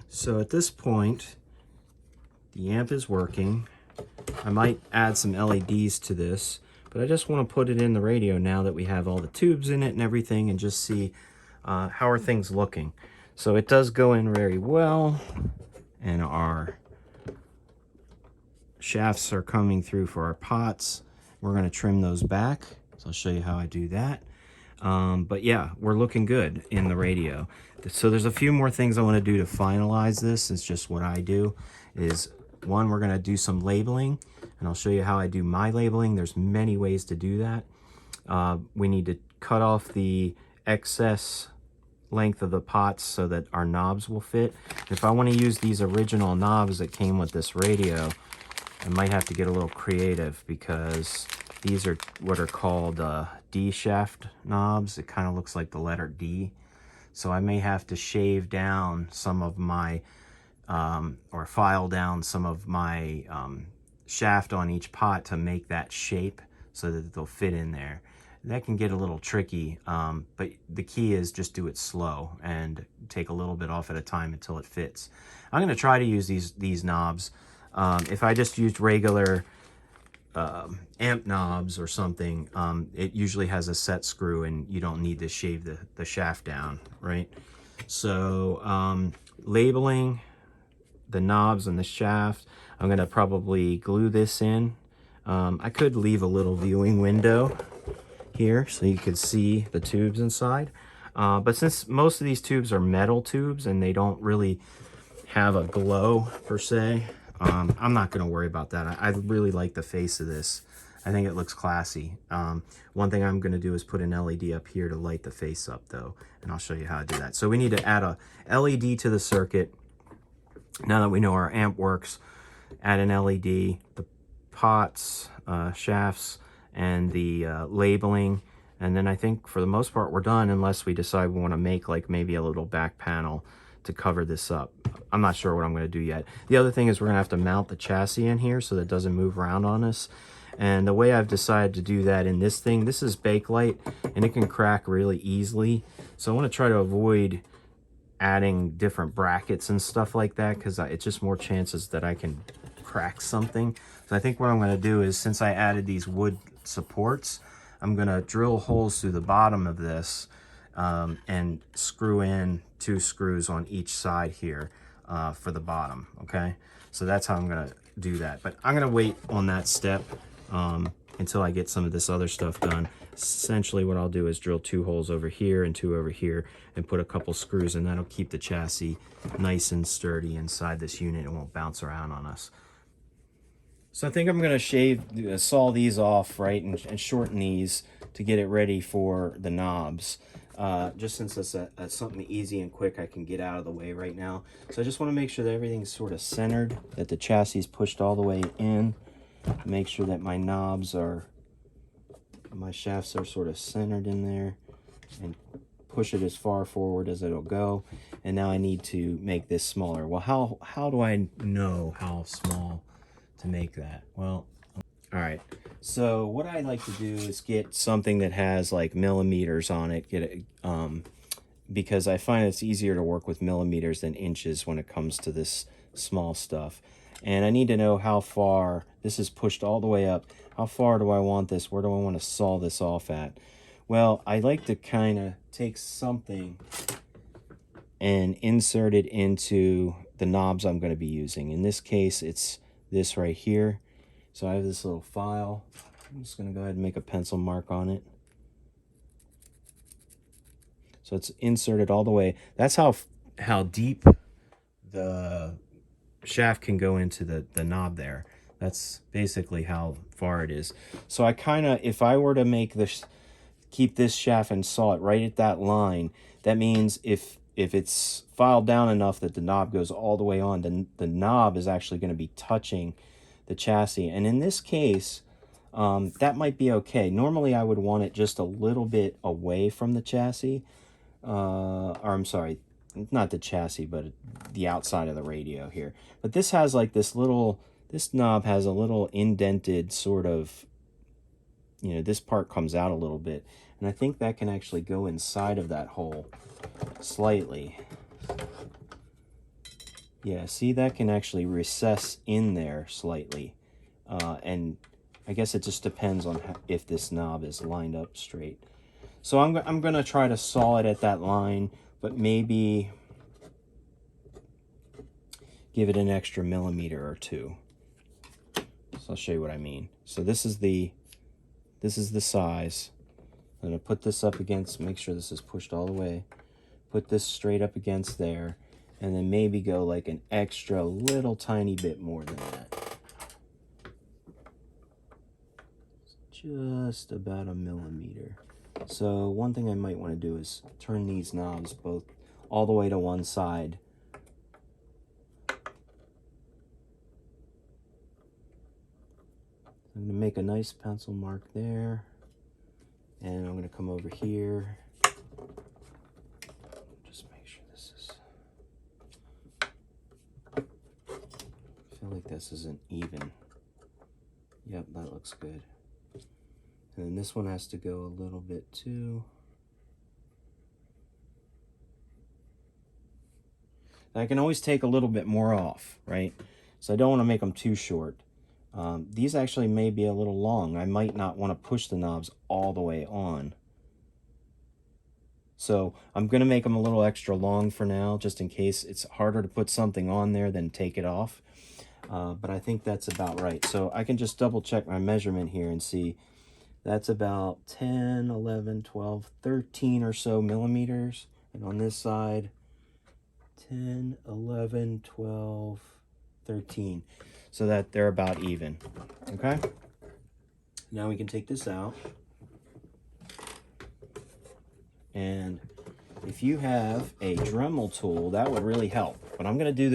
So at this point, the amp is working. I might add some LEDs to this, but I just want to put it in the radio now that we have all the tubes in it and everything, and just see how are things looking. So it does go in very well, and our shafts are coming through for our pots. We're going to trim those back, so I'll show you how I do that. But yeah, we're looking good in the radio. So there's a few more things I want to do to finalize this. It's just what I do is, one, we're going to do some labeling, and I'll show you how I do my labeling. There's many ways to do that. We need to cut off the excess length of the pots so that our knobs will fit. If I want to use these original knobs that came with this radio, I might have to get a little creative, because these are what are called D shaft knobs. It kind of looks like the letter D. So I may have to shave down some of my, or file down some of my shaft on each pot to make that shape so that they'll fit in there. That can get a little tricky, but the key is just do it slow and take a little bit off at a time until it fits. I'm going to try to use these knobs. If I just used regular amp knobs or something, it usually has a set screw and you don't need to shave the shaft down, right? So labeling the knobs and the shaft, I'm going to probably glue this in. I could leave a little viewing window here so you could see the tubes inside, but since most of these tubes are metal tubes and they don't really have a glow per se, I'm not going to worry about that. I really like the face of this. I think it looks classy. One thing I'm going to do is put an LED up here to light the face up though, and I'll show you how to do that. So we need to add a LED to the circuit. Now that we know our amp works, add an LED, the pots, shafts, and the labeling, and then I think for the most part we're done, unless we decide we want to make like maybe a little back panel to cover this up. I'm not sure what I'm going to do yet. The other thing is we're going to have to mount the chassis in here so that it doesn't move around on us. And the way I've decided to do that in this thing, this is Bakelite and it can crack really easily. So I want to try to avoid adding different brackets and stuff like that, because it's just more chances that I can crack something. So I think what I'm going to do is, since I added these wood supports, I'm going to drill holes through the bottom of this and screw in 2 screws on each side here for the bottom. Okay, so that's how I'm going to do that, but I'm going to wait on that step until I get some of this other stuff done. Essentially what I'll do is drill 2 holes over here and 2 over here and put a couple screws, and that'll keep the chassis nice and sturdy inside this unit. It won't bounce around on us. So I think I'm going to saw these off, right, and shorten these to get it ready for the knobs. Just since it's something easy and quick I can get out of the way right now. So I just want to make sure that everything's sort of centered, that the chassis is pushed all the way in. Make sure that my knobs are, my shafts are sort of centered in there, and push it as far forward as it'll go. And now I need to make this smaller. Well, how do I know how small to make that? Well, all right, so what I like to do is get something that has like millimeters on it, get it, because I find it's easier to work with millimeters than inches when it comes to this small stuff. And I need to know how far this is pushed all the way up. How far do I want this? Where do I want to saw this off at? Well, I like to kind of take something and insert it into the knobs I'm going to be using. In this case, it's this right here. So I have this little file. I'm just going to go ahead and make a pencil mark on it. So it's inserted all the way. That's how deep the shaft can go into the knob there. That's basically how far it is. So I kind of, if I were to make this, keep this shaft and saw it right at that line, that means if it's filed down enough that the knob goes all the way on, then the knob is actually going to be touching the chassis. And in this case, that might be okay. Normally I would want it just a little bit away from the chassis, or I'm sorry, not the chassis, but the outside of the radio here. But this has like this knob has a little indented sort of, you know, this part comes out a little bit, and I think that can actually go inside of that hole slightly. Yeah, see, that can actually recess in there slightly. And I guess it just depends on if this knob is lined up straight. So I'm going to try to saw it at that line, but maybe give it an extra millimeter or two. So I'll show you what I mean. So this is the size. I'm going to put this up against, make sure this is pushed all the way. Put this straight up against there, and then maybe go like an extra little tiny bit more than that. Just about a millimeter. So one thing I might want to do is turn these knobs both all the way to one side. I'm going to make a nice pencil mark there, and I'm going to come over here. Just make sure this is, I feel like this isn't even. Yep, that looks good. And then this one has to go a little bit too. I can always take a little bit more off, right? So I don't want to make them too short. These actually may be a little long. I might not want to push the knobs all the way on. So I'm going to make them a little extra long for now, just in case it's harder to put something on there than take it off. But I think that's about right. So I can just double check my measurement here and see that's about 10, 11, 12, 13 or so millimeters. And on this side, 10, 11, 12, 13. So that they're about even. Okay? Now we can take this out. And if you have a Dremel tool, that would really help. But I'm going to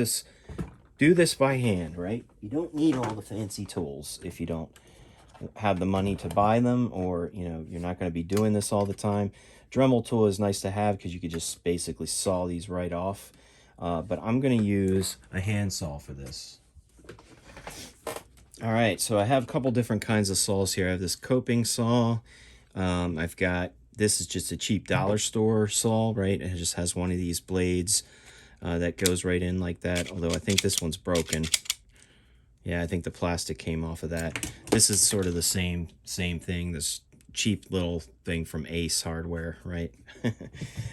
do this by hand, right? You don't need all the fancy tools if you don't have the money to buy them, or you're not going to be doing this all the time. Dremel tool is nice to have because you could just basically saw these right off. But I'm going to use a handsaw for this. All right, so I have a couple different kinds of saws here. I have this coping saw. I've got, this is just a cheap dollar store saw, right? It just has one of these blades that goes right in like that, although I think this one's broken. Yeah, I think the plastic came off of that. This is sort of the same thing, this cheap little thing from Ace Hardware, right?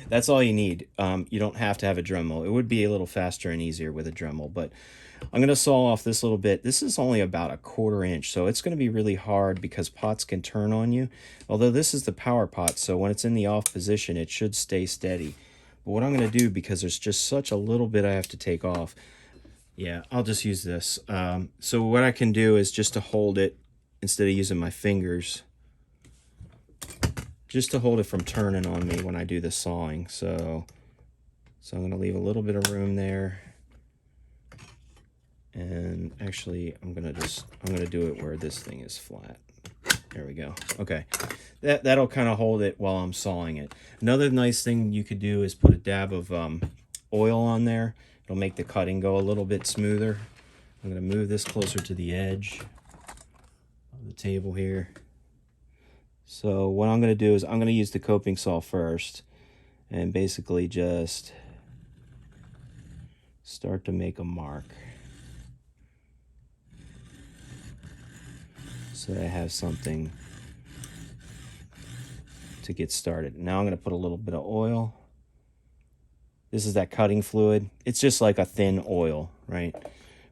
That's all you need. You don't have to have a Dremel. It would be a little faster and easier with a Dremel, but I'm going to saw off this little bit. This is only about 1/4 inch, so it's going to be really hard because pots can turn on you. Although this is the power pot, so when it's in the off position, it should stay steady. But what I'm going to do, because there's just such a little bit I have to take off, yeah, I'll just use this. So what I can do is just to hold it, instead of using my fingers, just to hold it from turning on me when I do the sawing. So I'm going to leave a little bit of room there. And actually, I'm going to do it where this thing is flat. There we go. Okay. That'll kind of hold it while I'm sawing it. Another nice thing you could do is put a dab of oil on there. It'll make the cutting go a little bit smoother. I'm going to move this closer to the edge of the table here. So what I'm going to do is I'm going to use the coping saw first and basically just start to make a mark so that I have something to get started. Now I'm going to put a little bit of oil. This is that cutting fluid. It's just like a thin oil, right?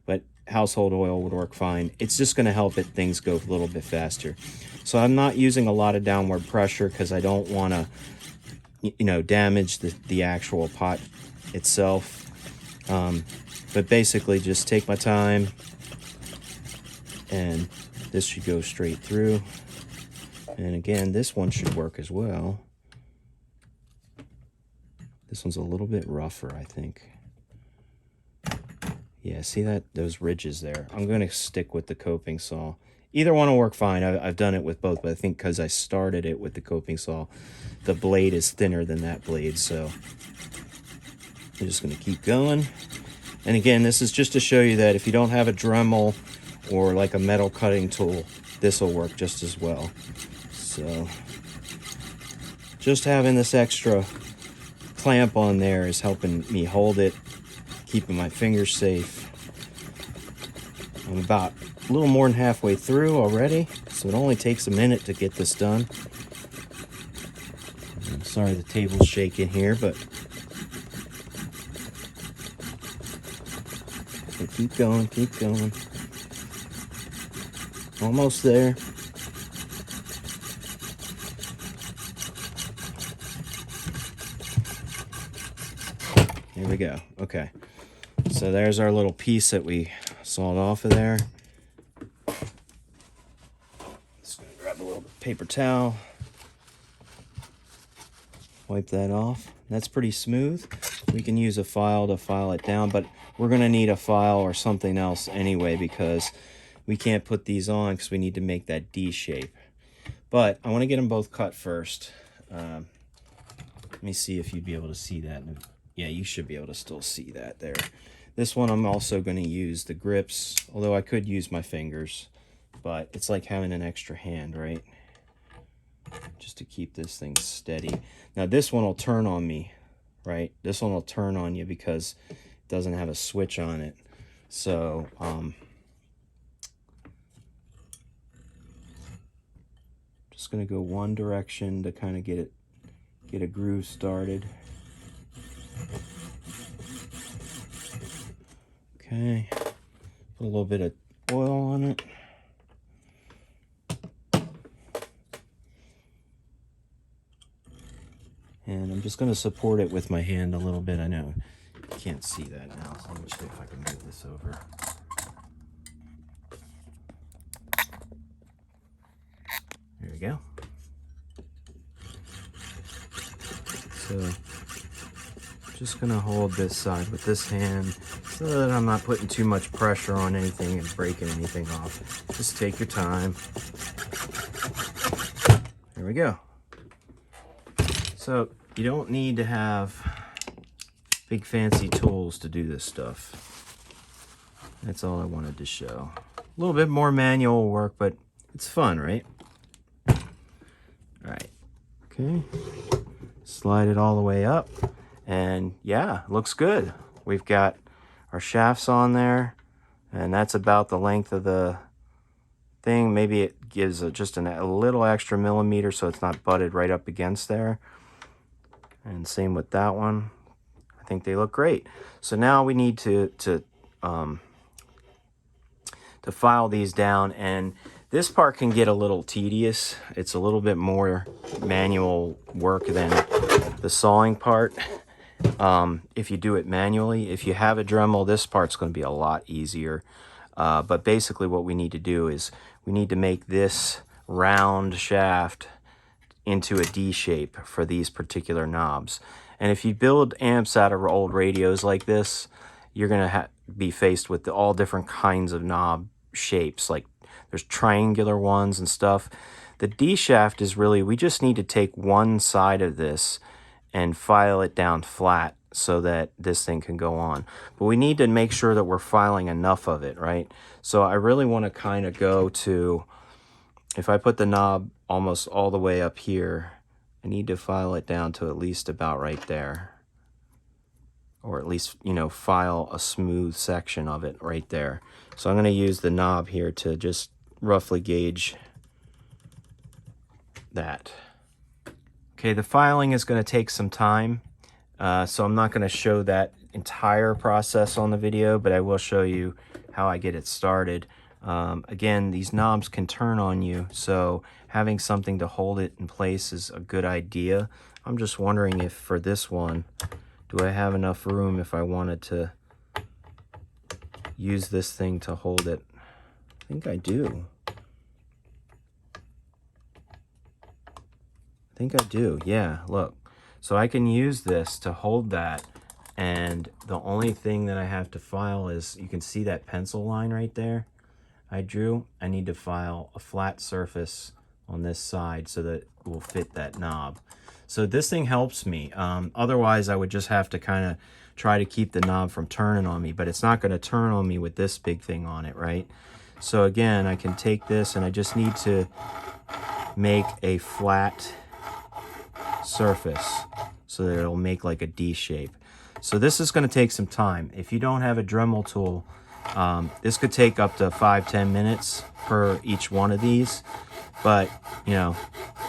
But household oil would work fine. It's just going to help things go a little bit faster. So I'm not using a lot of downward pressure because I don't want to, damage the actual pot itself. But basically just take my time, and this should go straight through. And again, this one should work as well. This one's a little bit rougher, I think. Yeah, see those ridges there? I'm going to stick with the coping saw. Either one will work fine. I've done it with both, but I think because I started it with the coping saw, the blade is thinner than that blade. So I'm just going to keep going. And again, this is just to show you that if you don't have a Dremel or like a metal cutting tool, this will work just as well. So just having this extra clamp on there is helping me hold it, keeping my fingers safe. I'm about a little more than halfway through already, so it only takes a minute to get this done. I'm sorry the table's shaking here, but keep going, keep going. Almost there. Here we go. Okay. So there's our little piece that we sawed off of there. Just gonna grab a little paper towel. Wipe that off. That's pretty smooth. We can use a file to file it down, but we're gonna need a file or something else anyway because we can't put these on because we need to make that D shape. But I want to get them both cut first. Let me see if you'd be able to see that. Yeah, you should be able to still see that there. This one I'm also going to use the grips, although I could use my fingers, but it's like having an extra hand, right? Just to keep this thing steady. Now this one will turn on me, right? This one will turn on you because it doesn't have a switch on it. So, just going to go one direction to kind of get a groove started. Okay, put a little bit of oil on it. And I'm just going to support it with my hand a little bit. I know you can't see that now, so let me see if I can move this over. There we go. So just going to hold this side with this hand so that I'm not putting too much pressure on anything and breaking anything off. Just take your time. There we go. So you don't need to have big fancy tools to do this stuff. That's all I wanted to show. A little bit more manual work, but it's fun, right? All right. Okay. Slide it all the way up. And yeah, looks good. We've got our shafts on there, and that's about the length of the thing. Maybe it gives just a little extra millimeter so it's not butted right up against there. And same with that one. I think they look great. So now we need to file these down, and this part can get a little tedious. It's a little bit more manual work than the sawing part. If you do it manually. If you have a Dremel, this part's going to be a lot easier. But basically what we need to do is we need to make this round shaft into a D shape for these particular knobs. And if you build amps out of old radios like this, you're going to be faced with all different kinds of knob shapes. Like there's triangular ones and stuff. The D shaft is really, we just need to take one side of this and file it down flat so that this thing can go on. But we need to make sure that we're filing enough of it, right? So I really want to kind of go to, if I put the knob almost all the way up here, I need to file it down to at least about right there. Or at least, you know, file a smooth section of it right there. So I'm going to use the knob here to just roughly gauge that. Okay, the filing is going to take some time, so I'm not going to show that entire process on the video, but I will show you how I get it started. Again, these knobs can turn on you, so having something to hold it in place is a good idea. I'm just wondering if for this one, do I have enough room if I wanted to use this thing to hold it? I think I do. I think I do, yeah, look. So I can use this to hold that, and the only thing that I have to file is, you can see that pencil line right there I drew. I need to file a flat surface on this side so that it will fit that knob. So this thing helps me. Otherwise, I would just have to kind of try to keep the knob from turning on me, but it's not going to turn on me with this big thing on it, right? So again, I can take this and I just need to make a flat surface so that it'll make like a D shape. So this is going to take some time. If you don't have a Dremel tool, this could take up to 5-10 minutes per each one of these. But, you know,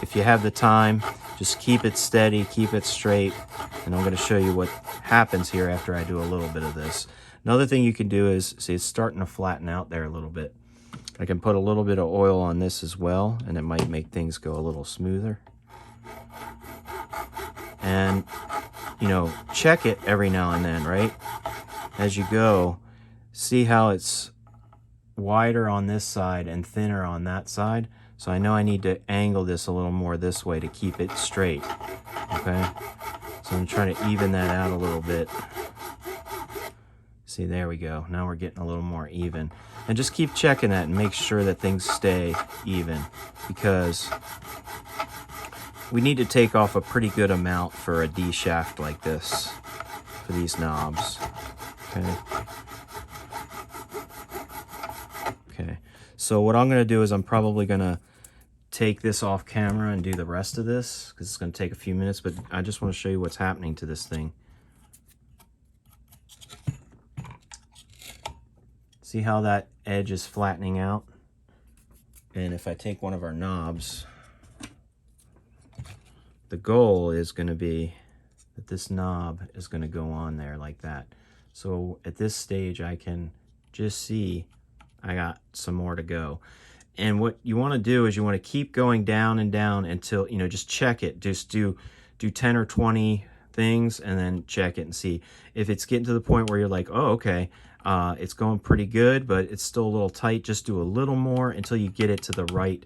if you have the time, just keep it steady, keep it straight. And I'm going to show you what happens here after I do a little bit of this. Another thing you can do is, see, it's starting to flatten out there a little bit. I can put a little bit of oil on this as well, and it might make things go a little smoother. And, you know, check it every now and then, right? As you go, see how it's wider on this side and thinner on that side. So I know I need to angle this a little more this way to keep it straight, okay? So I'm trying to even that out a little bit. See, there we go. Now we're getting a little more even. And just keep checking that and make sure that things stay even, because we need to take off a pretty good amount for a D shaft like this, for these knobs, okay? Okay, so what I'm going to do is I'm probably going to take this off camera and do the rest of this, because it's going to take a few minutes, but I just want to show you what's happening to this thing. See how that edge is flattening out? And if I take one of our knobs, the goal is going to be that this knob is going to go on there like that. So at this stage, I can just see I got some more to go. And what you want to do is you want to keep going down and down until, you know, just check it. Just do 10 or 20 things and then check it and see. If it's getting to the point where you're like, oh, okay, it's going pretty good, but it's still a little tight, just do a little more until you get it to the right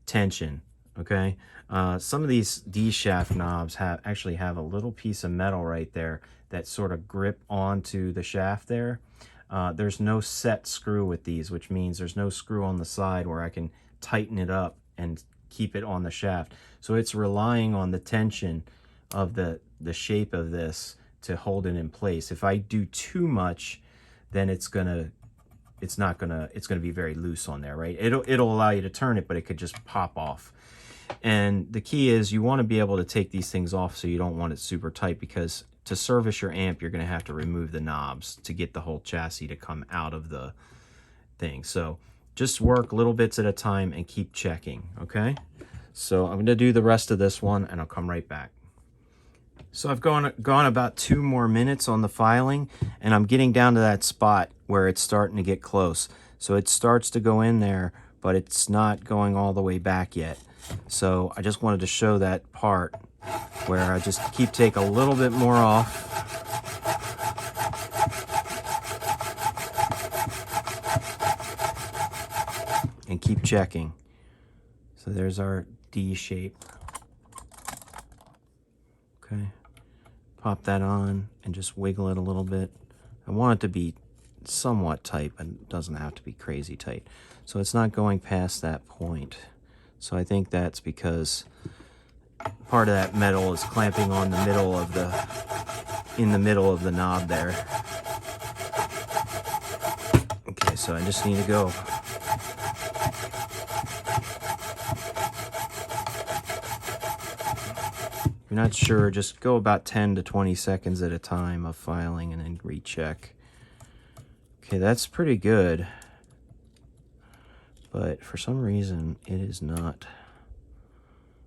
tension, okay? Some of these D shaft knobs actually have a little piece of metal right there that sort of grip onto the shaft there. There's no set screw with these, which means there's no screw on the side where I can tighten it up and keep it on the shaft. So it's relying on the tension of the shape of this to hold it in place. If I do too much, then it's gonna be very loose on there, right? It'll allow you to turn it, but it could just pop off. And the key is you want to be able to take these things off, so you don't want it super tight, because to service your amp, you're going to have to remove the knobs to get the whole chassis to come out of the thing. So just work little bits at a time and keep checking, okay? So I'm going to do the rest of this one and I'll come right back. So I've gone about 2 more minutes on the filing, and I'm getting down to that spot where it's starting to get close. So it starts to go in there, but it's not going all the way back yet. So I just wanted to show that part where I just take a little bit more off. And keep checking. So there's our D shape. Okay. Pop that on and just wiggle it a little bit. I want it to be somewhat tight, but it doesn't have to be crazy tight. So it's not going past that point. So I think that's because part of that metal is clamping on the middle of in the middle of the knob there. Okay, so I just need to go. If you're not sure, just go about 10 to 20 seconds at a time of filing and then recheck. Okay, that's pretty good. But for some reason, it is not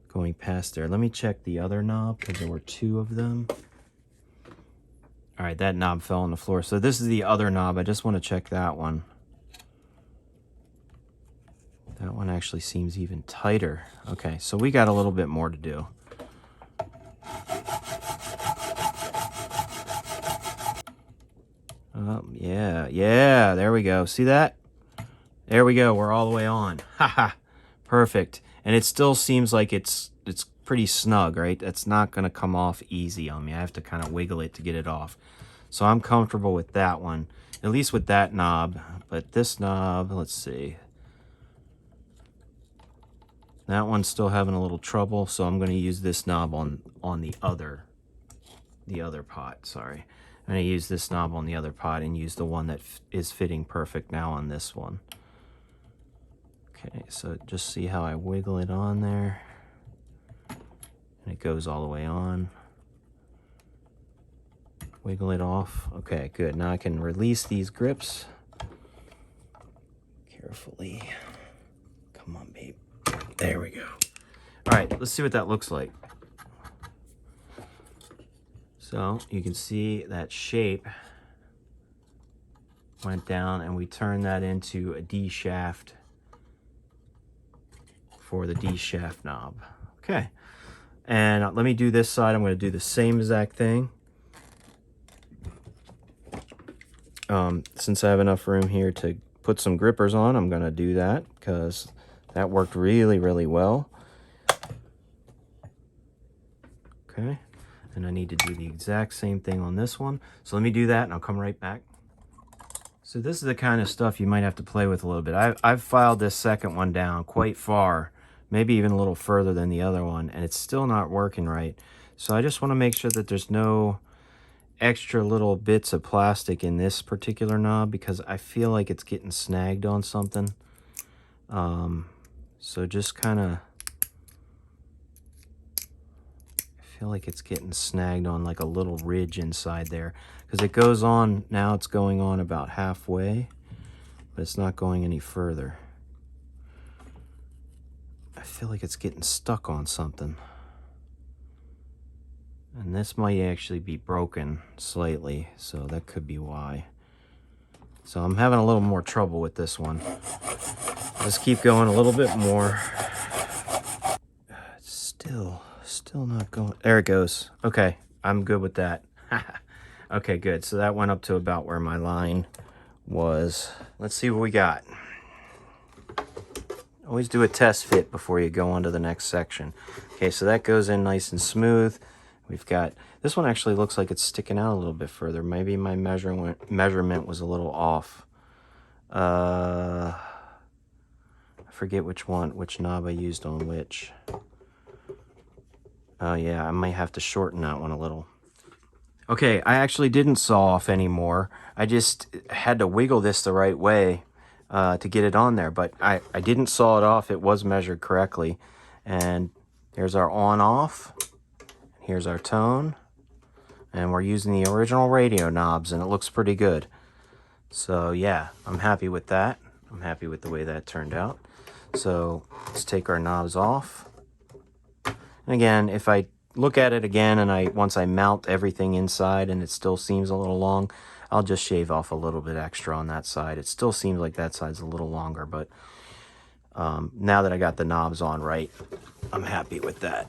going past there. Let me check the other knob, because there were 2 of them. All right, that knob fell on the floor. So this is the other knob. I just want to check that one. That one actually seems even tighter. Okay, so we got a little bit more to do. Yeah, there we go. See that? There we go. We're all the way on. Haha, perfect. And it still seems like it's pretty snug, right? That's not going to come off easy on me. I have to kind of wiggle it to get it off. So I'm comfortable with that one, at least with that knob. But this knob, let's see. That one's still having a little trouble, so I'm going to use this knob on the other pot, sorry. I'm going to use this knob on the other pot and use the one that is fitting perfect now on this one. Okay, so just see how I wiggle it on there. And it goes all the way on. Wiggle it off. Okay, good. Now I can release these grips carefully. Come on, babe. There we go. All right, let's see what that looks like. So you can see that shape went down, and we turned that into a D shaft for the D shaft knob. Okay, and let me do this side. I'm going to do the same exact thing. Since I have enough room here to put some grippers on, I'm going to do that because that worked really, really well. Okay, and I need to do the exact same thing on this one. So let me do that and I'll come right back. So this is the kind of stuff you might have to play with a little bit. I've filed this second one down quite far, maybe even a little further than the other one, and it's still not working right. So I just want to make sure that there's no extra little bits of plastic in this particular knob because I feel like it's getting snagged on something. So just kind of feel like it's getting snagged on like a little ridge inside there because it goes on, now it's going on about halfway, but it's not going any further. I feel like it's getting stuck on something. And this might actually be broken slightly, so that could be why. So I'm having a little more trouble with this one. Just keep going a little bit more. It's still not going. There it goes. Okay, I'm good with that. Okay, good. So that went up to about where my line was. Let's see what we got. Always do a test fit before you go on to the next section. Okay, so that goes in nice and smooth. We've got, this one actually looks like it's sticking out a little bit further. Maybe my measurement was a little off. I forget which knob I used on which. Oh yeah, I might have to shorten that one a little. Okay, I actually didn't saw off anymore. I just had to wiggle this the right way to get it on there, but I didn't saw it off. It was measured correctly. And here's our on-off. Here's our tone. And we're using the original radio knobs, and it looks pretty good. So yeah, I'm happy with that. I'm happy with the way that turned out. So let's take our knobs off. And again, if I look at it again and once I mount everything inside and it still seems a little long, I'll just shave off a little bit extra on that side. It still seems like that side's a little longer, but now that I got the knobs on right, I'm happy with that.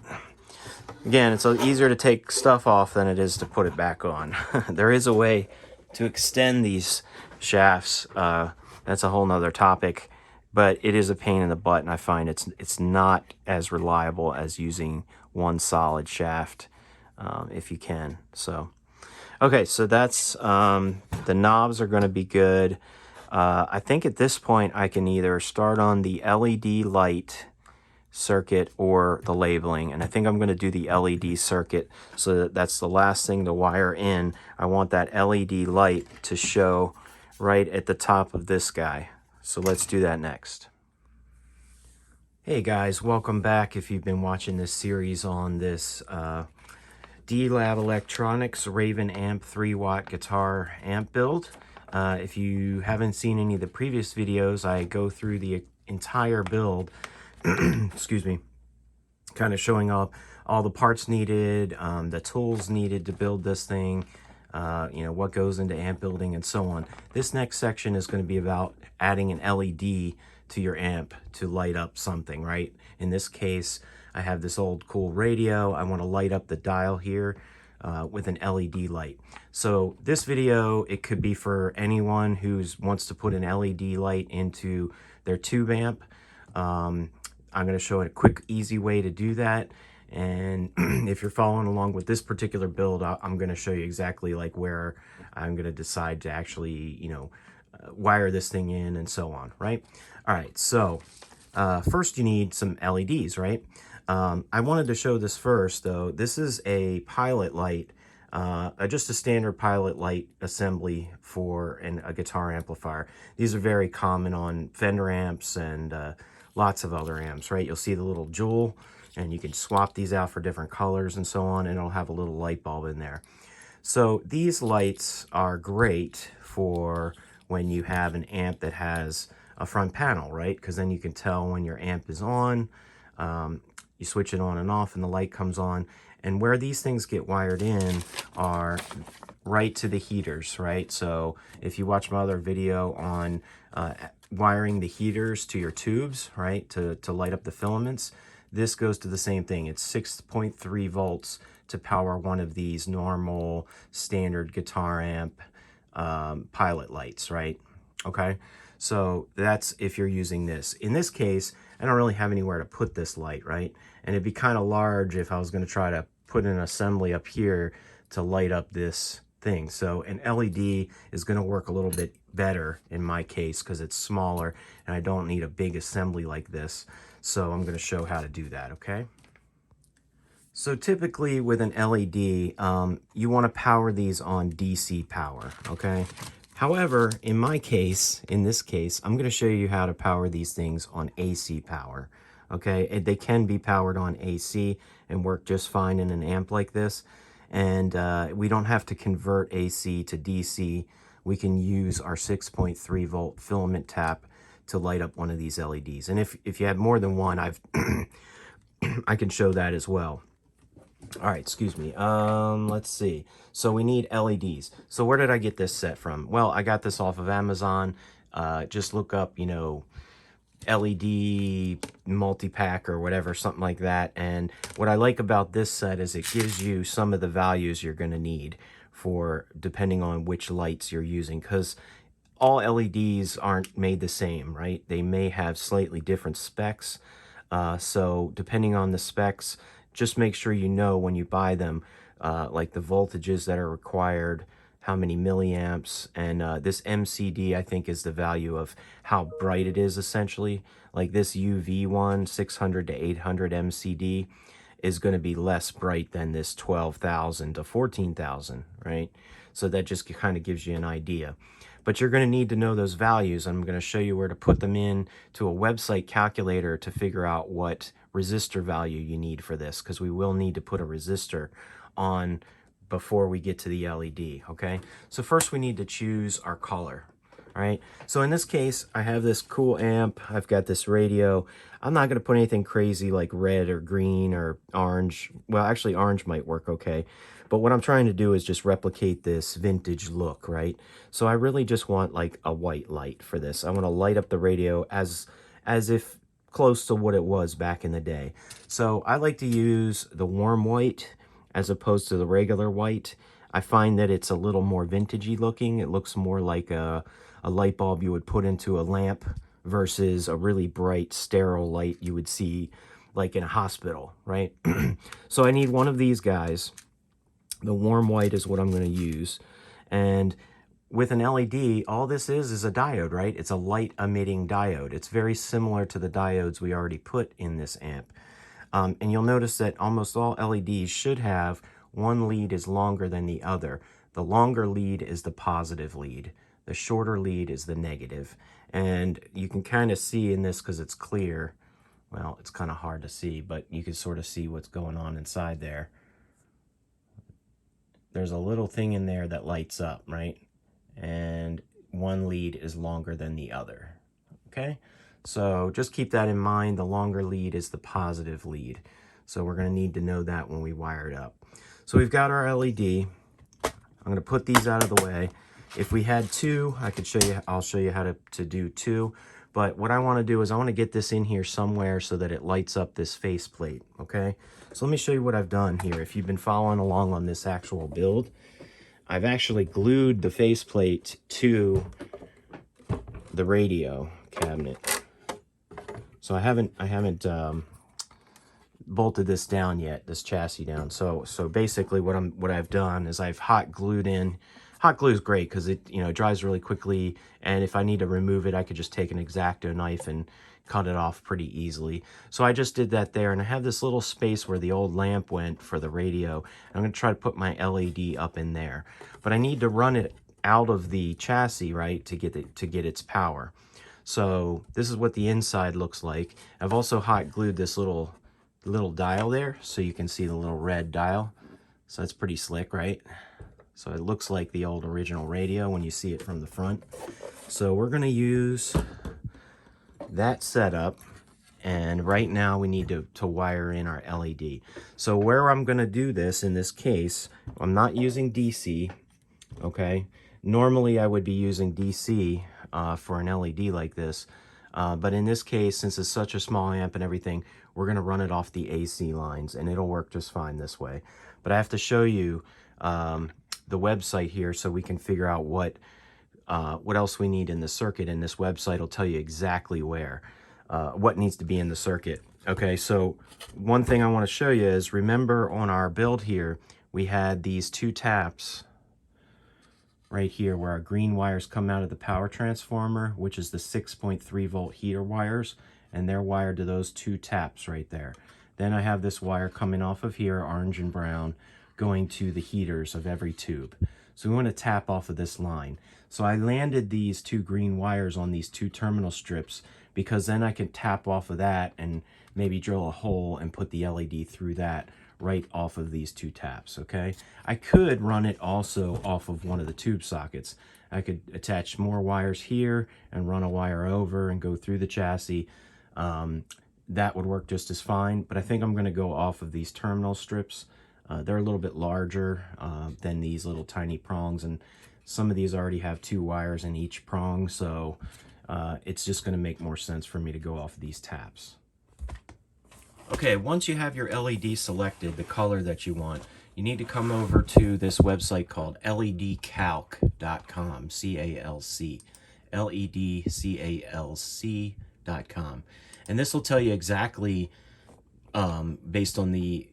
Again, it's easier to take stuff off than it is to put it back on. There is a way to extend these shafts. That's a whole nother topic, but it is a pain in the butt, and I find it's not as reliable as using one solid shaft if you can. So, okay, so that's the knobs are going to be good. I think at this point I can either start on the LED light circuit or the labeling, and I think I'm going to do the LED circuit, so that's the last thing to wire in. I want that LED light to show right at the top of this guy, so let's do that next. Hey guys, welcome back. If you've been watching this series on this DLab Electronics Raven amp 3-watt guitar amp build, if you haven't seen any of the previous videos, I go through the entire build excuse me, kind of showing up all the parts needed, the tools needed to build this thing, you know, what goes into amp building and so on. This next section is going to be about adding an LED to your amp to light up something, right? In this case, I have this old cool radio. I want to light up the dial here with an LED light. So this video, it could be for anyone who wants to put an LED light into their tube amp. I'm going to show a quick, easy way to do that. And if you're following along with this particular build, I'm going to show you exactly like where I'm going to decide to actually, you know, wire this thing in and so on, right? All right, so first you need some LEDs, right? I wanted to show this first, though. This is a pilot light, just a standard pilot light assembly for a guitar amplifier. These are very common on Fender amps and lots of other amps, right? You'll see the little jewel, and you can swap these out for different colors and so on, and it'll have a little light bulb in there. So these lights are great for when you have an amp that has a front panel, right? Because then you can tell when your amp is on. You switch it on and off and the light comes on. And where these things get wired in are right to the heaters, right? So if you watch my other video on wiring the heaters to your tubes, right, to light up the filaments, this goes to the same thing. It's 6.3 volts to power one of these normal standard guitar amp pilot lights, right? Okay, so that's if you're using this. In this case, I don't really have anywhere to put this light, right? And it'd be kind of large if I was going to try to put an assembly up here to light up this thing. So an LED is going to work a little bit better in my case because it's smaller and I don't need a big assembly like this. So I'm going to show how to do that, okay? So typically with an LED, you want to power these on DC power, okay? However, in my case, in this case, I'm going to show you how to power these things on AC power, okay? And they can be powered on AC and work just fine in an amp like this. And we don't have to convert AC to DC. We can use our 6.3 volt filament tap to light up one of these LEDs. And if you have more than one, I can show that as well. All right, excuse me. Let's see. So we need LEDs. So where did I get this set from? Well, I got this off of Amazon. Just look up, you know, LED multi-pack or whatever, something like that. And what I like about this set is it gives you some of the values you're going to need for depending on which lights you're using, because all LEDs aren't made the same, right? They may have slightly different specs. So depending on the specs, just make sure you know when you buy them, like the voltages that are required, how many milliamps, and this MCD, I think, is the value of how bright it is, essentially. Like this UV one, 600 to 800 MCD, is going to be less bright than this 12,000 to 14,000, right? So that just kind of gives you an idea. But you're going to need to know those values. I'm going to show you where to put them in to a website calculator to figure out what resistor value you need for this, because we will need to put a resistor on before we get to the LED, okay? So first we need to choose our color, all right? So in this case, I have this cool amp. I've got this radio. I'm not going to put anything crazy like red or green or orange. Well, actually orange might work okay. But what I'm trying to do is just replicate this vintage look, right? So I really just want like a white light for this. I want to light up the radio as if close to what it was back in the day. So I like to use the warm white as opposed to the regular white. I find that it's a little more vintagey looking. It looks more like a light bulb you would put into a lamp versus a really bright sterile light you would see like in a hospital, right? So I need one of these guys. The warm white is what I'm going to use. And with an LED, all this is a diode, right? It's a light emitting diode. It's very similar to the diodes we already put in this amp. And you'll notice that almost all LEDs should have one lead is longer than the other. The longer lead is the positive lead. The shorter lead is the negative. And you can kind of see in this because it's clear. Well, it's kind of hard to see, but you can sort of see what's going on inside there. There's a little thing in there that lights up, right? And one lead is longer than the other, okay? So just keep that in mind. The longer lead is the positive lead. So we're going to need to know that when we wire it up. So we've got our LED. I'm going to put these out of the way. If we had two, I could show you, I'll show you how to do two. But what I want to do is I want to get this in here somewhere so that it lights up this faceplate, okay? So let me show you what I've done here. If you've been following along on this actual build, I've actually glued the faceplate to the radio cabinet. So I haven't bolted this down yet, this chassis down. So basically what I've done is I've hot glued in. Hot glue is great because it dries really quickly, and if I need to remove it, I could just take an X-Acto knife and cut it off pretty easily. So I just did that there, and I have this little space where the old lamp went for the radio. I'm going to try to put my LED up in there, but I need to run it out of the chassis, right, to get its power. So this is what the inside looks like. I've also hot glued this little dial there, so you can see the little red dial. So that's pretty slick, right? So it looks like the old original radio when you see it from the front. So we're going to use that setup. And right now we need to wire in our LED. So where I'm going to do this in this case, I'm not using DC, okay? Normally I would be using DC for an LED like this. But in this case, since it's such a small amp and everything, we're going to run it off the AC lines, and it'll work just fine this way. But I have to show you the website here so we can figure out what else we need in the circuit, and this website will tell you exactly where, what needs to be in the circuit. Okay, so one thing I want to show you is, remember on our build here, we had these two taps right here where our green wires come out of the power transformer, which is the 6.3 volt heater wires, and they're wired to those two taps right there. Then I have this wire coming off of here, orange and brown, going to the heaters of every tube. So we want to tap off of this line. So I landed these two green wires on these two terminal strips because then I can tap off of that and maybe drill a hole and put the LED through that right off of these two taps, okay? I could run it also off of one of the tube sockets. I could attach more wires here and run a wire over and go through the chassis. That would work just as fine, but I think I'm going to go off of these terminal strips. They're a little bit larger than these little tiny prongs, and some of these already have two wires in each prong, so it's just going to make more sense for me to go off these taps. Okay, once you have your LED selected, the color that you want, you need to come over to this website called ledcalc.com, C-A-L-C, ledcalc.com. And this will tell you exactly, based on the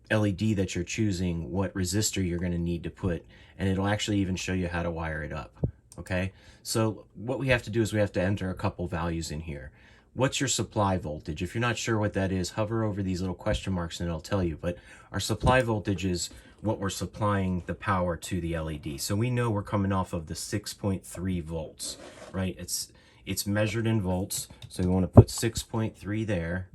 LED that you're choosing, what resistor you're going to need to put, and it'll actually even show you how to wire it up. Okay, so what we have to do is we have to enter a couple values in here. What's your supply voltage? If you're not sure what that is, hover over these little question marks and it'll tell you. But our supply voltage is what we're supplying the power to the LED. So we know we're coming off of the 6.3 volts, right? It's measured in volts, so we want to put 6.3 there.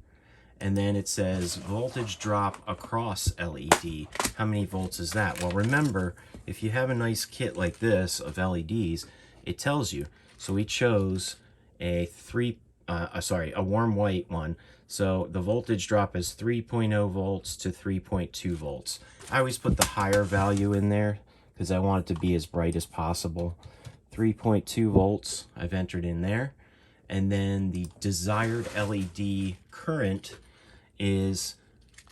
And then it says voltage drop across LED. How many volts is that? Well, remember, if you have a nice kit like this of LEDs, it tells you. So we chose a warm white one. So the voltage drop is 3.0 volts to 3.2 volts. I always put the higher value in there because I want it to be as bright as possible. 3.2 volts I've entered in there. And then the desired LED current is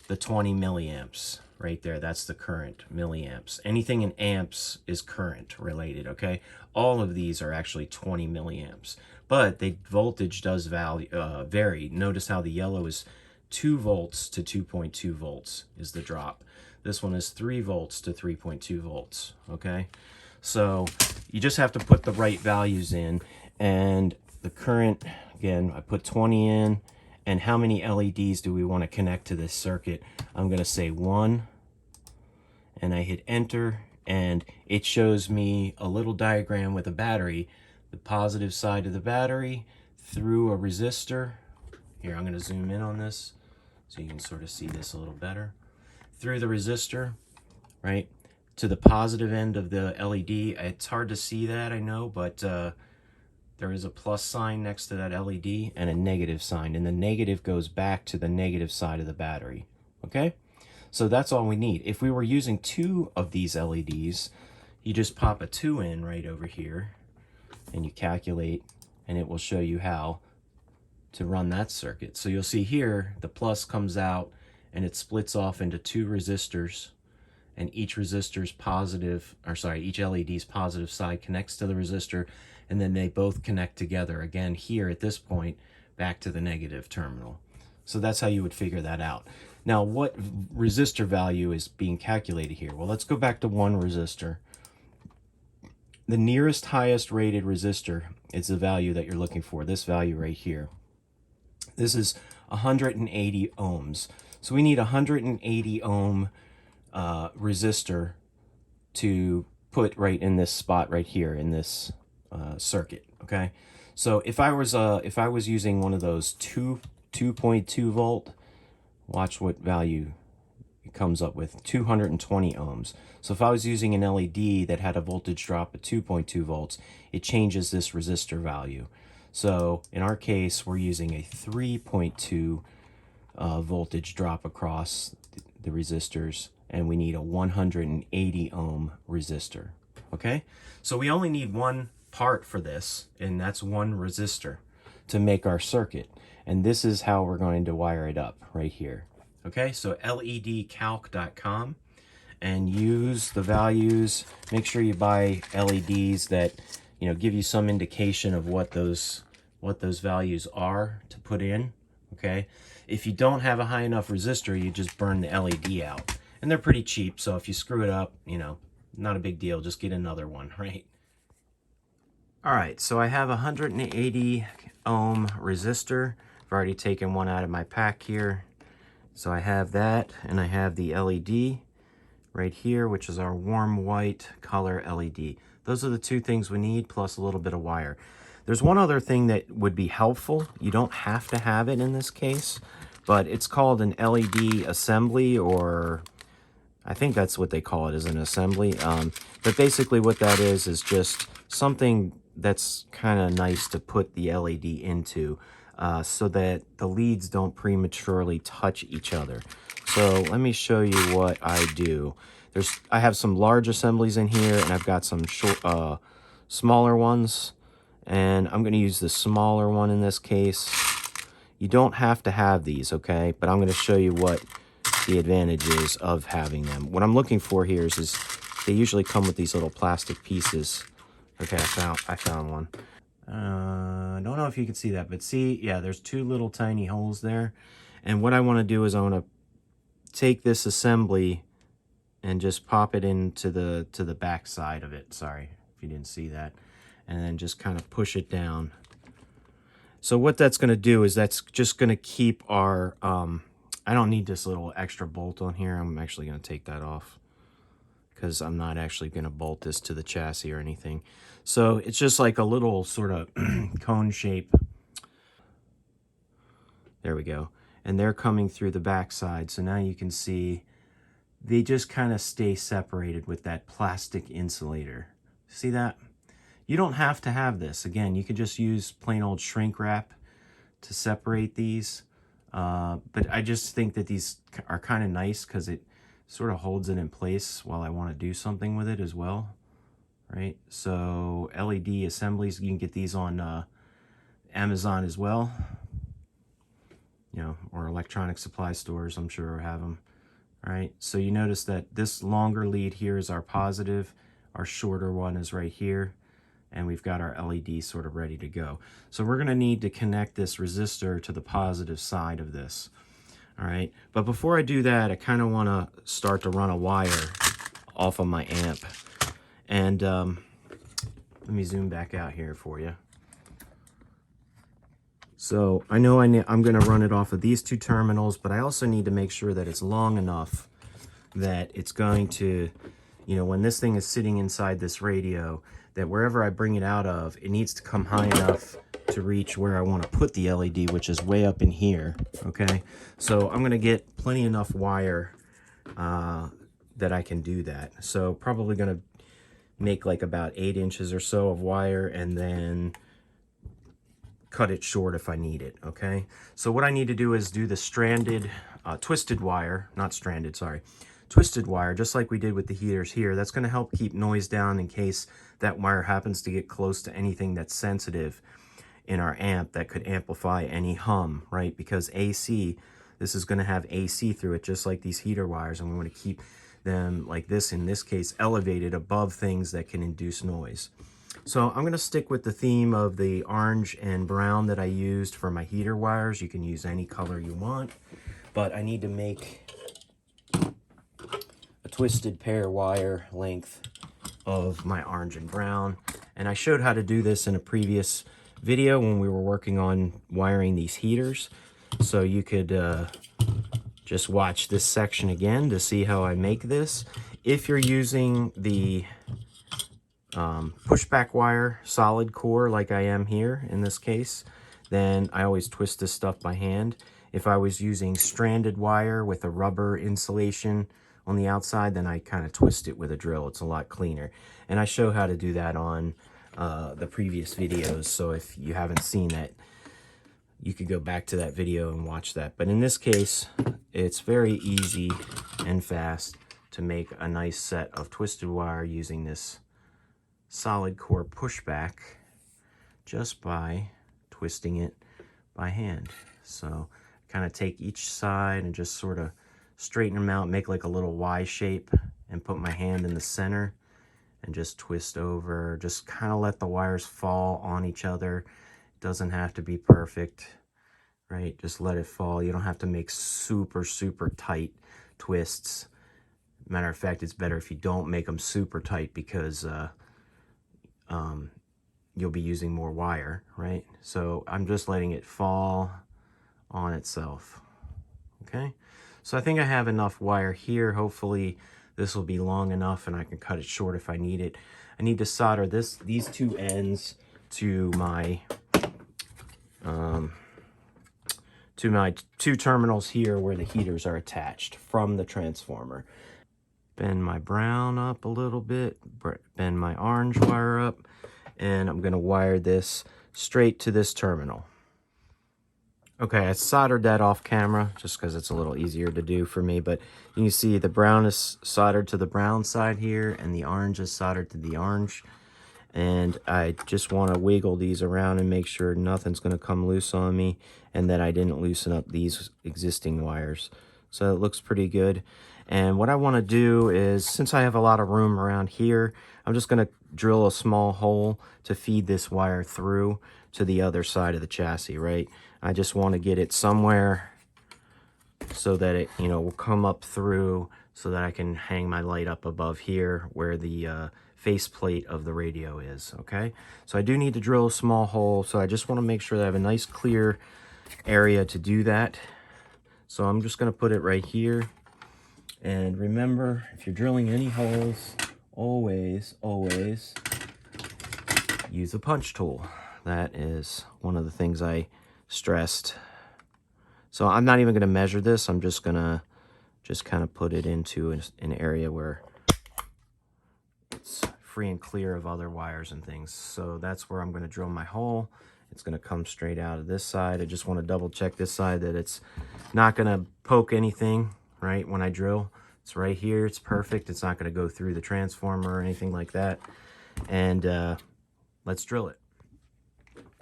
the 20 milliamps right there. That's the current, milliamps. Anything in amps is current related, okay? All of these are actually 20 milliamps, but the voltage does vary. Notice how the yellow is 2 volts to 2.2 volts is the drop. This one is 3 volts to 3.2 volts, okay? So you just have to put the right values in, and the current, again, I put 20 in. And how many LEDs do we want to connect to this circuit? I'm going to say 1, and I hit enter, and it shows me a little diagram with a battery, the positive side of the battery through a resistor. Here, I'm going to zoom in on this so you can sort of see this a little better. Through the resistor, right, to the positive end of the LED. It's hard to see that, I know, but there is a plus sign next to that LED and a negative sign, and the negative goes back to the negative side of the battery, okay? So that's all we need. If we were using 2 of these LEDs, you just pop a 2 in right over here, and you calculate, and it will show you how to run that circuit. So you'll see here, the plus comes out, and it splits off into 2 resistors, and each resistor's each LED's positive side connects to the resistor, and then they both connect together again here at this point back to the negative terminal. So that's how you would figure that out. Now, what resistor value is being calculated here? Well, let's go back to 1 resistor. The nearest highest rated resistor is the value that you're looking for, this value right here. This is 180 ohms. So we need 180 ohm resistor to put right in this spot right here in this circuit, okay? So if I was using one of those 2.2 volt, watch what value it comes up with 220 ohms. So if I was using an LED that had a voltage drop of 2.2 volts, it changes this resistor value. So in our case, we're using a 3.2 voltage drop across the resistors, and we need a 180 ohm resistor. Okay, so we only need one part for this, and that's one resistor to make our circuit. And this is how we're going to wire it up right here. Okay, so ledcalc.com, and use the values. Make sure you buy LEDs that, you know, give you some indication of what those values are to put in. Okay, if you don't have a high enough resistor, you just burn the LED out, and they're pretty cheap. So if you screw it up, you know, not a big deal. Just get another one, right? All right, so I have a 180 ohm resistor. I've already taken one out of my pack here. So I have that, and I have the LED right here, which is our warm white color LED. Those are the two things we need, plus a little bit of wire. There's one other thing that would be helpful. You don't have to have it in this case, but it's called an LED assembly, or I think that's what they call it, is an assembly. But basically what that is just something that's kind of nice to put the LED into, so that the leads don't prematurely touch each other. So let me show you what I do. I have some large assemblies in here, and I've got some smaller ones, and I'm going to use the smaller one in this case. You don't have to have these, okay? But I'm going to show you what the advantage is of having them. What I'm looking for here is they usually come with these little plastic pieces. Okay, I found one. I don't know if you can see that, but see, yeah, there's two little tiny holes there. And what I want to do is I want to take this assembly and just pop it into the back side of it. Sorry if you didn't see that. And then just kind of push it down. So what that's going to do is that's just going to keep our, I don't need this little extra bolt on here. I'm actually going to take that off, because I'm not actually going to bolt this to the chassis or anything. So it's just like a little sort of cone shape. There we go. And they're coming through the back side. So now you can see they just kind of stay separated with that plastic insulator. See that? You don't have to have this. Again, you can just use plain old shrink wrap to separate these. But I just think that these are kind of nice because it sort of holds it in place while I want to do something with it as well, right? So LED assemblies, you can get these on Amazon as well, you know, or electronic supply stores, I'm sure have them. All right, so you notice that this longer lead here is our positive, our shorter one is right here, and we've got our LED sort of ready to go. So we're going to need to connect this resistor to the positive side of this. All right, but before I do that, I kind of want to start to run a wire off of my amp. And let me zoom back out here for you. So I know I'm going to run it off of these two terminals, but I also need to make sure that it's long enough that it's going to, you know, when this thing is sitting inside this radio, that wherever I bring it out of, it needs to come high enough to reach where I want to put the LED, which is way up in here, okay? So I'm going to get plenty enough wire that I can do that. So probably going to make like about 8 inches or so of wire, and then cut it short if I need it, okay? So what I need to do is do the stranded, twisted wire, not stranded, sorry, twisted wire, just like we did with the heaters here. That's going to help keep noise down in case that wire happens to get close to anything that's sensitive in our amp that could amplify any hum, right? Because AC, this is going to have AC through it, just like these heater wires, and we want to keep them like this, in this case, elevated above things that can induce noise. So I'm going to stick with the theme of the orange and brown that I used for my heater wires. You can use any color you want, but I need to make a twisted pair wire length of my orange and brown. And I showed how to do this in a previous video when we were working on wiring these heaters. So you could just watch this section again to see how I make this. If you're using the pushback wire solid core like I am here in this case, then I always twist this stuff by hand. If I was using stranded wire with a rubber insulation on the outside, then I kind of twist it with a drill. It's a lot cleaner. And I show how to do that on the previous videos. So if you haven't seen that, you could go back to that video and watch that. But in this case, it's very easy and fast to make a nice set of twisted wire using this solid core pushback just by twisting it by hand. So kind of take each side and just sort of straighten them out, make like a little Y shape, and put my hand in the center and just twist over. Just kind of let the wires fall on each other. It doesn't have to be perfect, right? Just let it fall. You don't have to make super, super tight twists. Matter of fact, it's better if you don't make them super tight because you'll be using more wire, right? So I'm just letting it fall on itself, okay? So I think I have enough wire here. Hopefully this will be long enough and I can cut it short if I need it. I need to solder these two ends to my two terminals here where the heaters are attached from the transformer. Bend my brown up a little bit, bend my orange wire up, and I'm gonna wire this straight to this terminal. Okay, I soldered that off camera just because it's a little easier to do for me, but you can see the brown is soldered to the brown side here and the orange is soldered to the orange. And I just want to wiggle these around and make sure nothing's going to come loose on me and that I didn't loosen up these existing wires. So it looks pretty good. And what I want to do is, since I have a lot of room around here, I'm just going to drill a small hole to feed this wire through to the other side of the chassis, right? I just want to get it somewhere so that it, you know, will come up through so that I can hang my light up above here where the faceplate of the radio is, okay? So I do need to drill a small hole, so I just want to make sure that I have a nice clear area to do that. So I'm just going to put it right here. And remember, if you're drilling any holes, always use a punch tool. That is one of the things I stressed. So I'm not even going to measure this. I'm just going to kind of put it into an area where it's free and clear of other wires and things. So that's where I'm going to drill my hole. It's going to come straight out of this side. I just want to double check this side that it's not going to poke anything, right, when I drill. It's right here. It's perfect. It's not going to go through the transformer or anything like that. And let's drill it.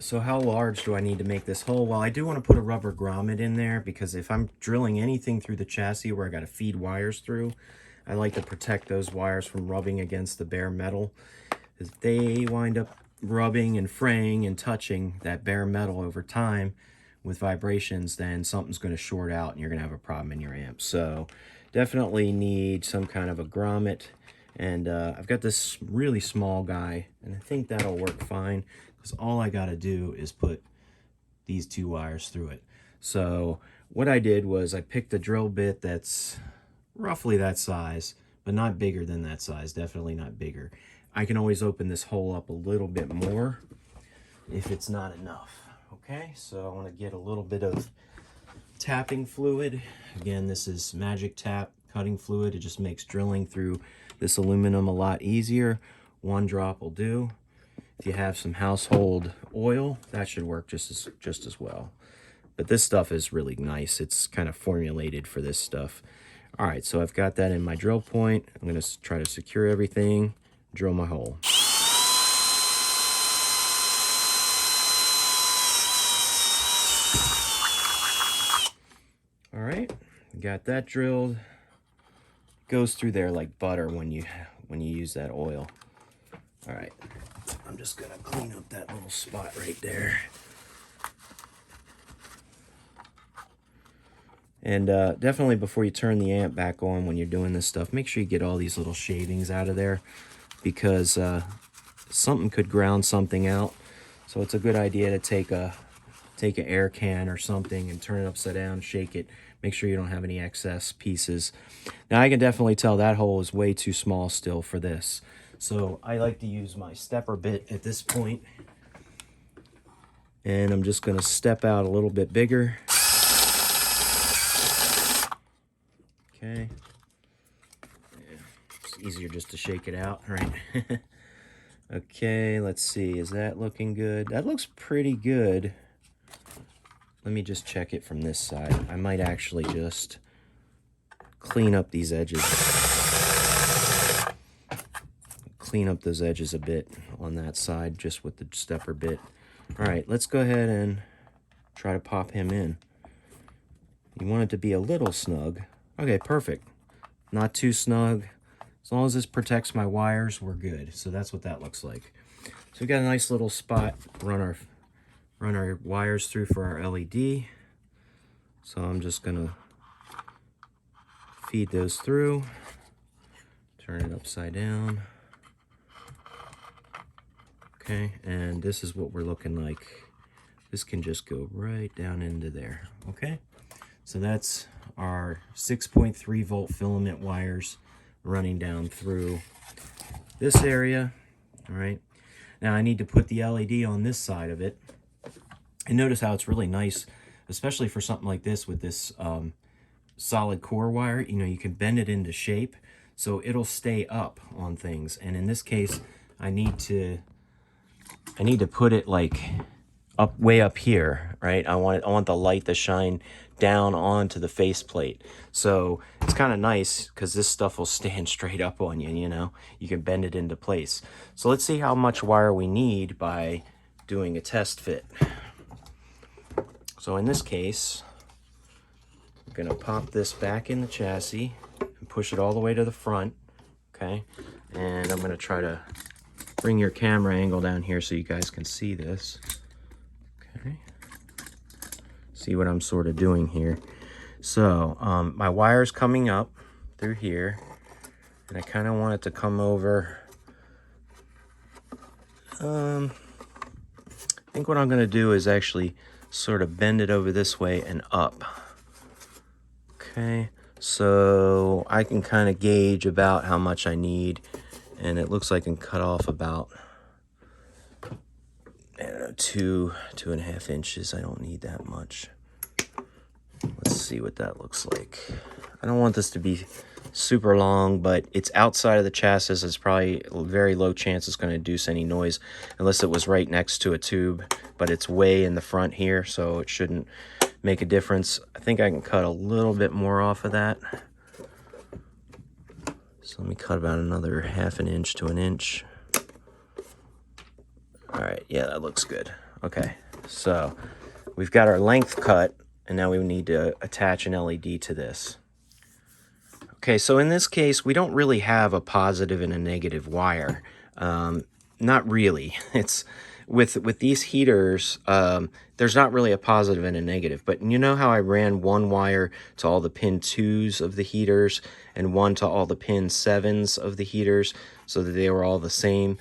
So how large do I need to make this hole? Well, I do want to put a rubber grommet in there because if I'm drilling anything through the chassis where I got to feed wires through, I like to protect those wires from rubbing against the bare metal. If they wind up rubbing and fraying and touching that bare metal over time with vibrations, then something's going to short out and you're going to have a problem in your amp. So definitely need some kind of a grommet. And I've got this really small guy, and I think that'll work fine because all I got to do is put these two wires through it. So what I did was I picked a drill bit that's roughly that size, but not bigger than that size, definitely not bigger. I can always open this hole up a little bit more if it's not enough. Okay, so I want to get a little bit of tapping fluid. Again, this is Magic Tap cutting fluid. It just makes drilling through this aluminum a lot easier. 1 drop will do. If you have some household oil, that should work just as well. But this stuff is really nice. It's kind of formulated for this stuff. All right, so I've got that in my drill point. I'm going to try to secure everything, drill my hole. All right, got that drilled. Goes through there like butter when you use that oil. All right, I'm just gonna clean up that little spot right there. And definitely before you turn the amp back on when you're doing this stuff, make sure you get all these little shavings out of there because something could ground something out. So it's a good idea to take an air can or something and turn it upside down, shake it, make sure you don't have any excess pieces. Now I can definitely tell that hole is way too small still for this. So I like to use my stepper bit at this point And I'm just going to step out a little bit bigger. Okay. Yeah, it's easier just to shake it out, right? Okay, let's see. Is that looking good? That looks pretty good. Let me just check it from this side. I might actually just clean up these edges. Clean up those edges a bit on that side just with the stepper bit. All right, let's go ahead and try to pop him in. You want it to be a little snug. Okay, perfect. Not too snug. As long as this protects my wires, we're good. So that's what that looks like. So we got a nice little spot. Run our wires through for our LED. So I'm just gonna feed those through. Turn it upside down. Okay, and this is what we're looking like. This can just go right down into there. Okay, so that's our 6.3 volt filament wires running down through this area. All right, now I need to put the LED on this side of it. And notice how it's really nice, especially for something like this with this solid core wire. You know, you can bend it into shape so it'll stay up on things. And in this case, I need to put it like way up here, right? I want the light to shine down onto the faceplate. So it's kind of nice because this stuff will stand straight up on you, you know? You can bend it into place. So let's see how much wire we need by doing a test fit. So in this case, I'm gonna pop this back in the chassis and push it all the way to the front, okay? And I'm gonna try to bring your camera angle down here so you guys can see this. Okay. See what I'm sort of doing here. So my wire's coming up through here, and I kind of want it to come over. I think what I'm gonna do is actually sort of bend it over this way and up. Okay, so I can kind of gauge about how much I need, and it looks like I can cut off about, I don't know, 2.5 inches. I don't need that much. Let's see what that looks like. I don't want this to be super long, but it's outside of the chassis. It's probably a very low chance it's going to induce any noise unless it was right next to a tube, but it's way in the front here, so it shouldn't make a difference. I think I can cut a little bit more off of that. So let me cut about another 1/2 inch to 1 inch. All right, yeah, that looks good. Okay, so we've got our length cut, and now we need to attach an LED to this. Okay, so in this case, we don't really have a positive and a negative wire. Not really. It's with these heaters, there's not really a positive and a negative. But you know how I ran one wire to all the pin 2s of the heaters and one to all the pin 7s of the heaters so that they were all the same?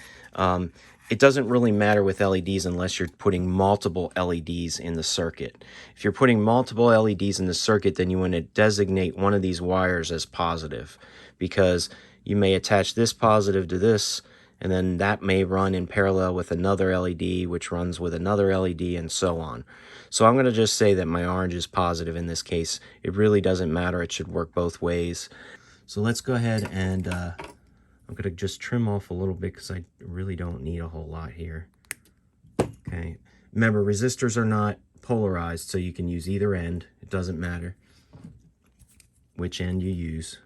It doesn't really matter with LEDs unless you're putting multiple LEDs in the circuit. If you're putting multiple LEDs in the circuit, then you want to designate one of these wires as positive, because you may attach this positive to this, and then that may run in parallel with another LED, which runs with another LED, and so on. So I'm going to just say that my orange is positive in this case. It really doesn't matter. It should work both ways. So let's go ahead and I'm going to just trim off a little bit because I really don't need a whole lot here. Okay. Remember, resistors are not polarized, so you can use either end. It doesn't matter which end you use.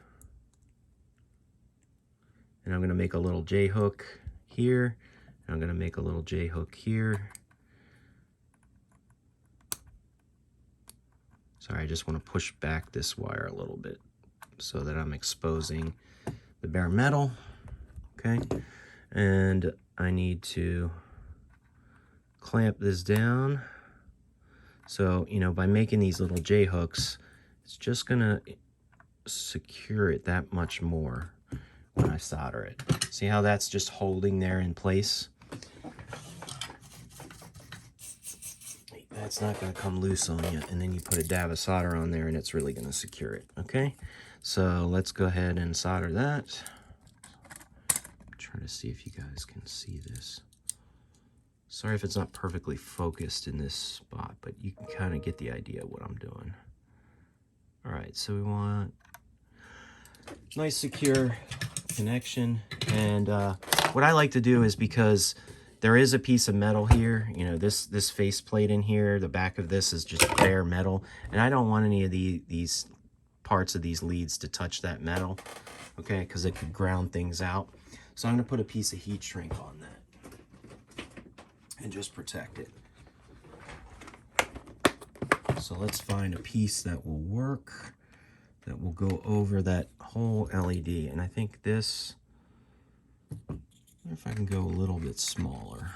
And I'm going to make a little J-hook here. And I'm going to make a little J-hook here. Sorry, I just want to push back this wire a little bit so that I'm exposing the bare metal. Okay, and I need to clamp this down. So, you know, by making these little J-hooks, it's just gonna secure it that much more when I solder it. See how that's just holding there in place? That's not gonna come loose on you, and then you put a dab of solder on there and it's really gonna secure it, okay? So let's go ahead and solder that. Try to see if you guys can see this. Sorry if it's not perfectly focused in this spot, but you can kind of get the idea of what I'm doing. All right, so we want nice secure connection. And what I like to do is, because there is a piece of metal here, you know, this face plate in here, the back of this is just bare metal, and I don't want any of these parts of these leads to touch that metal, okay, because it could ground things out. So I'm going to put a piece of heat shrink on that and just protect it. So let's find a piece that will work, that will go over that whole LED. And I think this, I wonder if I can go a little bit smaller.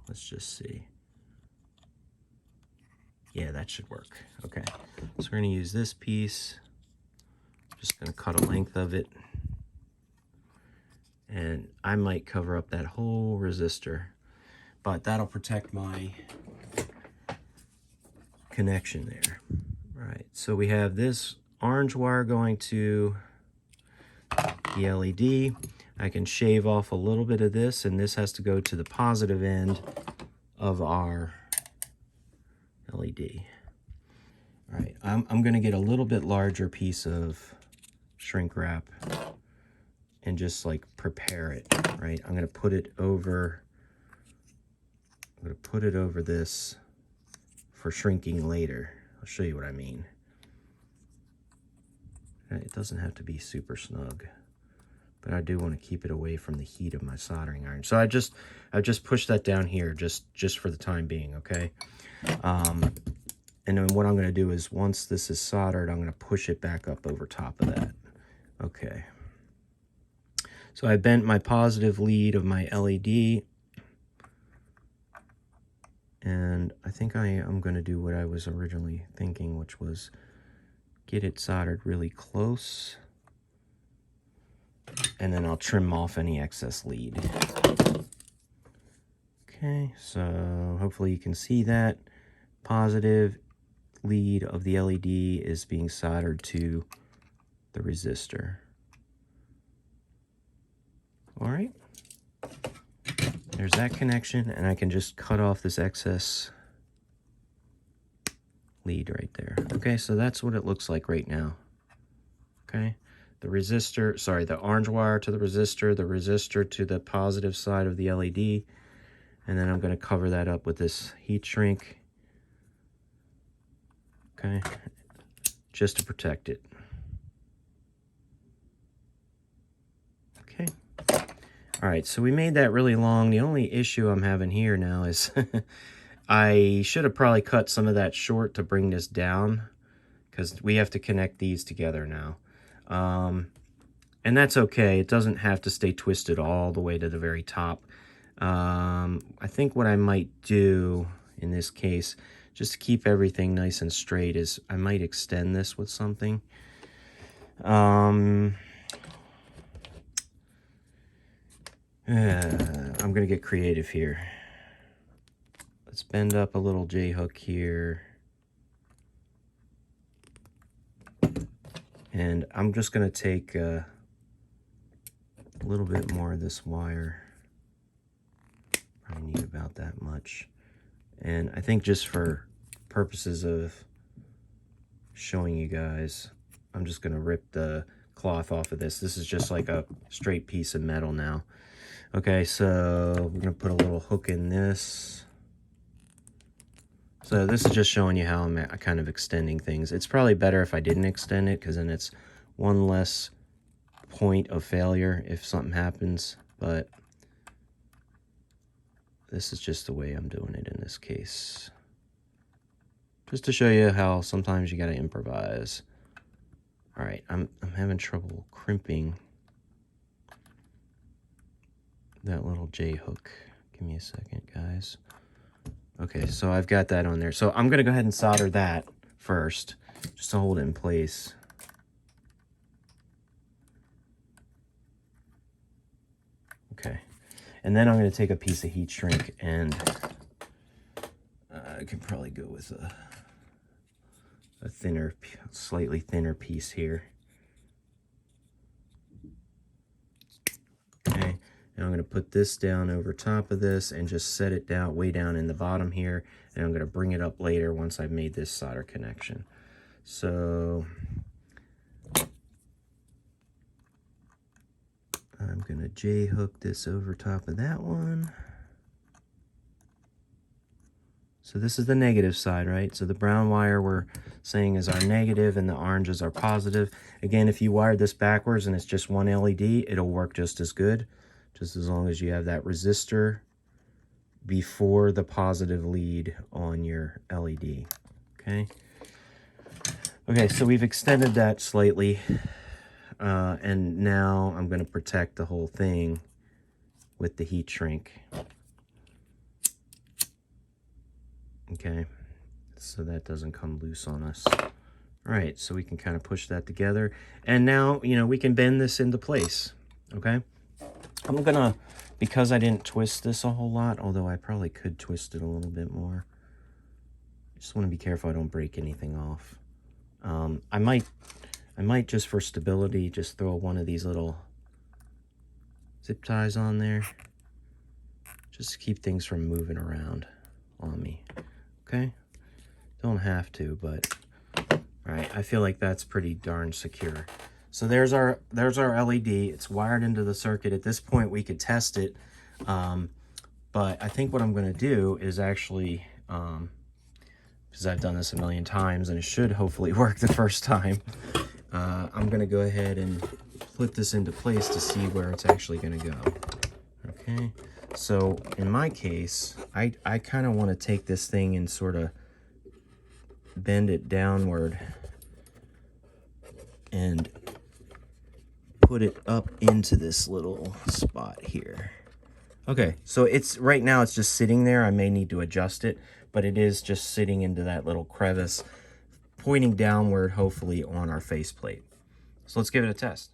Let's just see. Yeah, that should work. Okay, so we're gonna use this piece. Just gonna cut a length of it. And I might cover up that whole resistor, but that'll protect my connection there. All right, so we have this orange wire going to the LED. I can shave off a little bit of this, and this has to go to the positive end of our LED. All right, I'm gonna get a little bit larger piece of shrink wrap and just like prepare it, right? I'm gonna put it over this for shrinking later. I'll show you what I mean. It doesn't have to be super snug, but I do want to keep it away from the heat of my soldering iron. So I just pushed that down here just for the time being, okay? And then what I'm going to do is, once this is soldered, I'm going to push it back up over top of that. Okay. So I bent my positive lead of my LED, and I think I am going to do what I was originally thinking, which was get it soldered really close, and then I'll trim off any excess lead. Okay, so hopefully you can see that positive lead of the LED is being soldered to the resistor. All right, there's that connection, and I can just cut off this excess lead right there. Okay, so that's what it looks like right now. Okay, the resistor, sorry, the orange wire to the resistor to the positive side of the LED, and then I'm going to cover that up with this heat shrink. Okay, just to protect it. Okay. All right, so we made that really long. The only issue I'm having here now is I should have probably cut some of that short to bring this down, because we have to connect these together now. And that's okay. It doesn't have to stay twisted all the way to the very top. I think what I might do in this case, just to keep everything nice and straight, is I might extend this with something. I'm going to get creative here. Let's bend up a little J-hook here. And I'm just going to take a little bit more of this wire. Probably need about that much. And I think just for purposes of showing you guys, I'm just going to rip the cloth off of this. This is just like a straight piece of metal now. Okay, so we're going to put a little hook in this. So this is just showing you how I'm kind of extending things. It's probably better if I didn't extend it, because then it's one less point of failure if something happens. But this is just the way I'm doing it in this case. Just to show you how sometimes you got to improvise. All right, I'm having trouble crimping that little J-hook. Give me a second, guys. Okay, so I've got that on there. So I'm going to go ahead and solder that first, just to hold it in place. Okay, and then I'm going to take a piece of heat shrink, and I can probably go with a thinner, slightly thinner piece here. Okay, And I'm going to put this down over top of this and just set it down way down in the bottom here. And I'm going to bring it up later once I've made this solder connection. So I'm going to J-hook this over top of that one. So this is the negative side, right? So the brown wire we're saying is our negative and the orange is our positive. Again, if you wired this backwards and it's just one LED, it'll work just as good, just as long as you have that resistor before the positive lead on your LED, okay? Okay, so we've extended that slightly, and now I'm going to protect the whole thing with the heat shrink. Okay, so that doesn't come loose on us. All right, so we can kind of push that together. And now, you know, we can bend this into place, okay? I'm gonna, because I didn't twist this a whole lot, although I probably could twist it a little bit more. I just want to be careful I don't break anything off. I might just for stability just throw one of these little zip ties on there, just to keep things from moving around on me. Okay, don't have to, but all right, I feel like that's pretty darn secure. So there's our LED. It's wired into the circuit. At this point, we could test it, but I think what I'm going to do is actually, because I've done this a million times and it should hopefully work the first time, I'm going to go ahead and put this into place to see where it's actually going to go. Okay. So in my case, I kind of want to take this thing and sort of bend it downward and put it up into this little spot here. Okay, so it's right now it's just sitting there. I may need to adjust it, but it is just sitting into that little crevice, pointing downward, hopefully on our faceplate. So let's give it a test.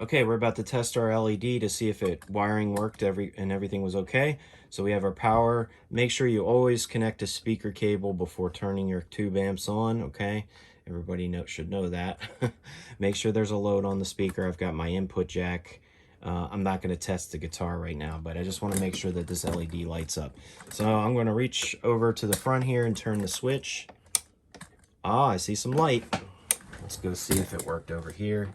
Okay, we're about to test our LED to see if wiring worked and everything was okay. So we have our power. Make sure you always connect a speaker cable before turning your tube amps on, okay? Everybody should know that. Make sure there's a load on the speaker. I've got my input jack. I'm not going to test the guitar right now, but I just want to make sure that this LED lights up. So I'm going to reach over to the front here and turn the switch. Ah, I see some light. Let's go see if it worked over here.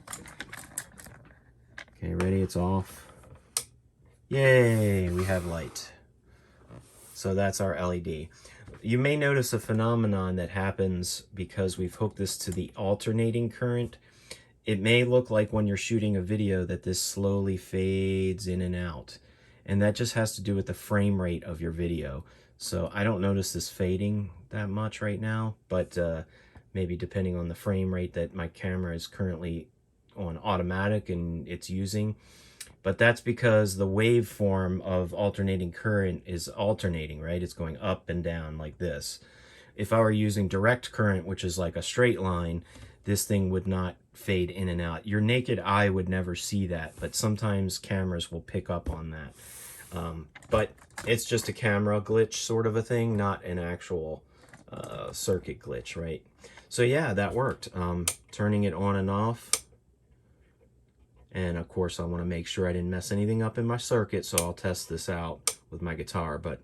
Okay, ready? It's off. Yay, we have light. So that's our LED. You may notice a phenomenon that happens because we've hooked this to the alternating current. It may look like when you're shooting a video that this slowly fades in and out. And that just has to do with the frame rate of your video. So I don't notice this fading that much right now, but maybe depending on the frame rate that my camera is currently on automatic and it's using. But that's because the waveform of alternating current is alternating, right? It's going up and down like this. If I were using direct current, which is like a straight line, this thing would not fade in and out. Your naked eye would never see that, but sometimes cameras will pick up on that. But it's just a camera glitch sort of a thing, not an actual circuit glitch, right? So yeah, that worked. Turning it on and off. And of course I want to make sure I didn't mess anything up in my circuit, so I'll test this out with my guitar. But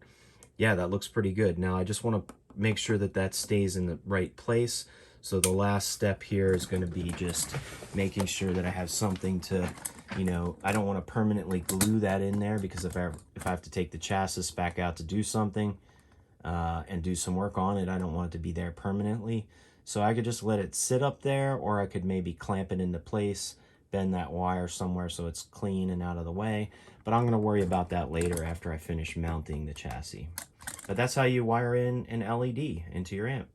yeah, that looks pretty good. Now I just want to make sure that that stays in the right place. So the last step here is going to be just making sure that I have something to, you know, I don't want to permanently glue that in there, because if I have to take the chassis back out to do something and do some work on it, I don't want it to be there permanently. So I could just let it sit up there, or I could maybe clamp it into place, bend that wire somewhere so it's clean and out of the way. But I'm going to worry about that later after I finish mounting the chassis. But that's how you wire in an LED into your amp.